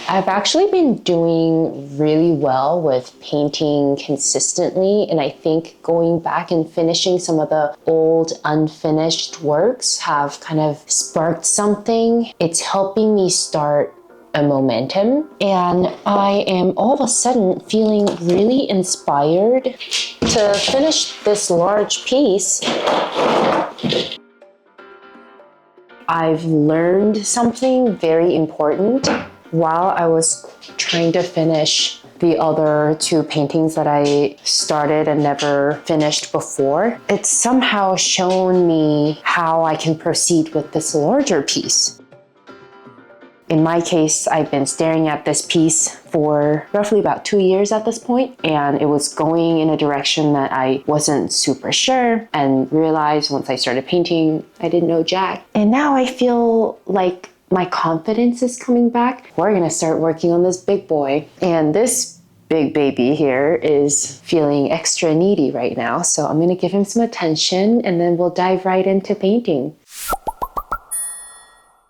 I've actually been doing really well with painting consistently, and I think going back and finishing some of the old unfinished works have kind of sparked something. It's helping me start a momentum, and I am all of a sudden feeling really inspired to finish this large piece. I've learned something very important while I was trying to finish the other two paintings that I started and never finished before. It's somehow shown me how I can proceed with this larger piece. In my case, I've been staring at this piece for roughly about 2 years at this point, and it was going in a direction that I wasn't super sure, and realized once I started painting, I didn't know jack. And now I feel like my confidence is coming back. We're gonna start working on this big boy. And this big baby here is feeling extra needy right now, so I'm gonna give him some attention and then we'll dive right into painting.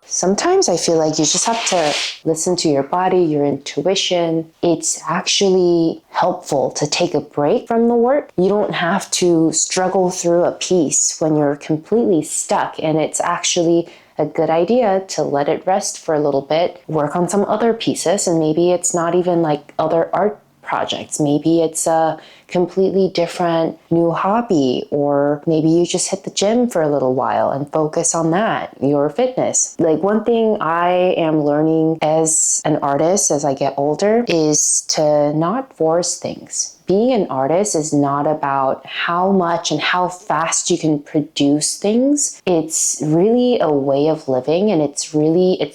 Sometimes I feel like you just have to listen to your body, your intuition. It's actually helpful to take a break from the work. You don't have to struggle through a piece when you're completely stuck, and it's actually a good idea to let it rest for a little bit, work on some other pieces, and maybe it's not even like other art projects. Maybe it's a completely different new hobby, or maybe you just hit the gym for a little while and focus on that, your fitness. Like, one thing I am learning as an artist as I get older is to not force things. Being an artist is not about how much and how fast you can produce things. It's really a way of living, and it's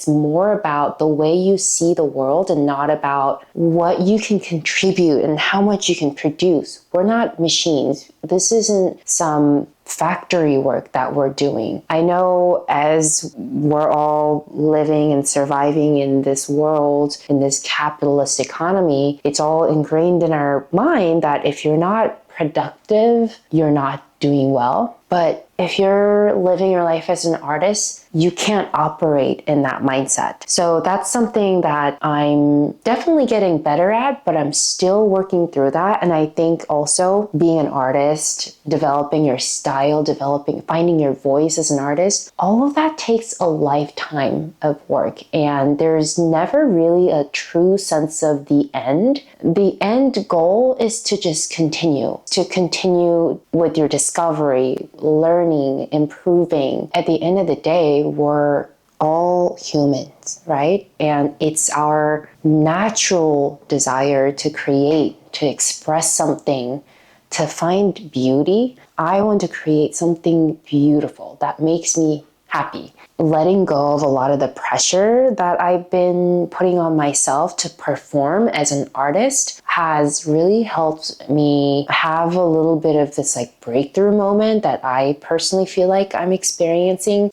more about the way you see the world and not about what you can contribute and how much you can produce. We're not machines. This isn't some factory work that we're doing. I know as we're all living and surviving in this world, in this capitalist economy, it's all ingrained in our mind that if you're not productive, you're not doing well. But if you're living your life as an artist, you can't operate in that mindset. So that's something that I'm definitely getting better at, but I'm still working through that. And I think also being an artist, developing your style, finding your voice as an artist, all of that takes a lifetime of work. And there's never really a true sense of the end. The end goal is to just continue with your discovery, learning, improving. At the end of the day, we're all humans, right? And it's our natural desire to create, to express something, to find beauty. I want to create something beautiful that makes me happy. Letting go of a lot of the pressure that I've been putting on myself to perform as an artist has really helped me have a little bit of this like breakthrough moment that I personally feel like I'm experiencing.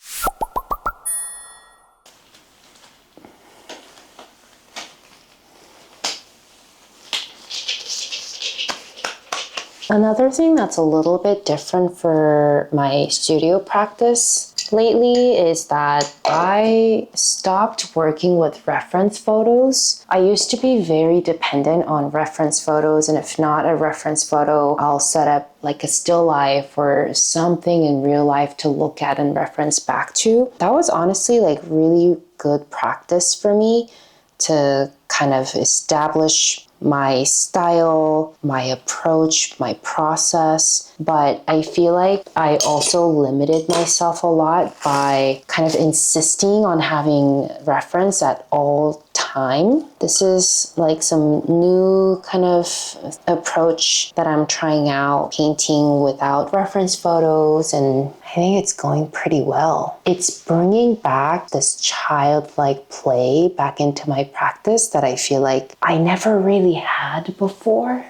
Another thing that's a little bit different for my studio practice lately is that I stopped working with reference photos. I used to be very dependent on reference photos, and if not a reference photo, I'll set up like a still life or something in real life to look at and reference back to. That was honestly like really good practice for me to kind of establish my style, my approach, my process. But I feel like I also limited myself a lot by kind of insisting on having reference at all time. This is like some new kind of approach that I'm trying out, painting without reference photos, and I think it's going pretty well. It's bringing back this childlike play back into my practice that I feel like I never really had before.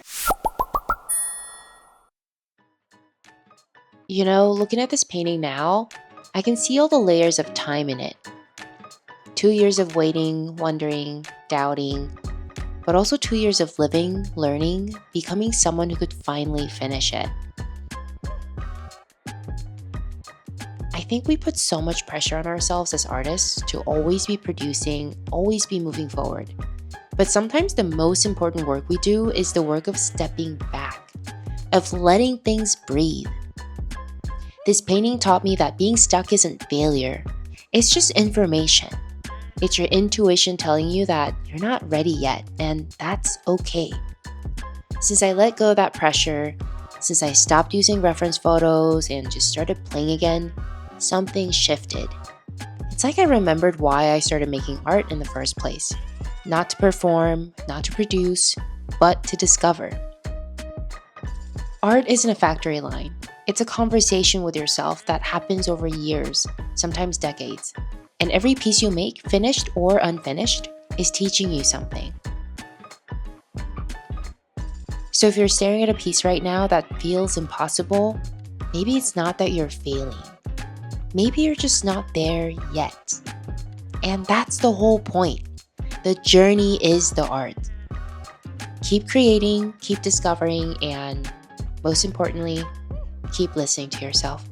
You know, looking at this painting now, I can see all the layers of time in it. 2 years of waiting, wondering, doubting, but also 2 years of living, learning, becoming someone who could finally finish it. I think we put so much pressure on ourselves as artists to always be producing, always be moving forward. But sometimes the most important work we do is the work of stepping back, of letting things breathe. This painting taught me that being stuck isn't failure, it's just information. It's your intuition telling you that you're not ready yet, and that's okay. Since I let go of that pressure, since I stopped using reference photos and just started playing again, something shifted. It's like I remembered why I started making art in the first place. Not to perform, not to produce, but to discover. Art isn't a factory line. It's a conversation with yourself that happens over years, sometimes decades. And every piece you make, finished or unfinished, is teaching you something. So if you're staring at a piece right now that feels impossible, maybe it's not that you're failing. Maybe you're just not there yet. And that's the whole point. The journey is the art. Keep creating, keep discovering, and most importantly, keep listening to yourself.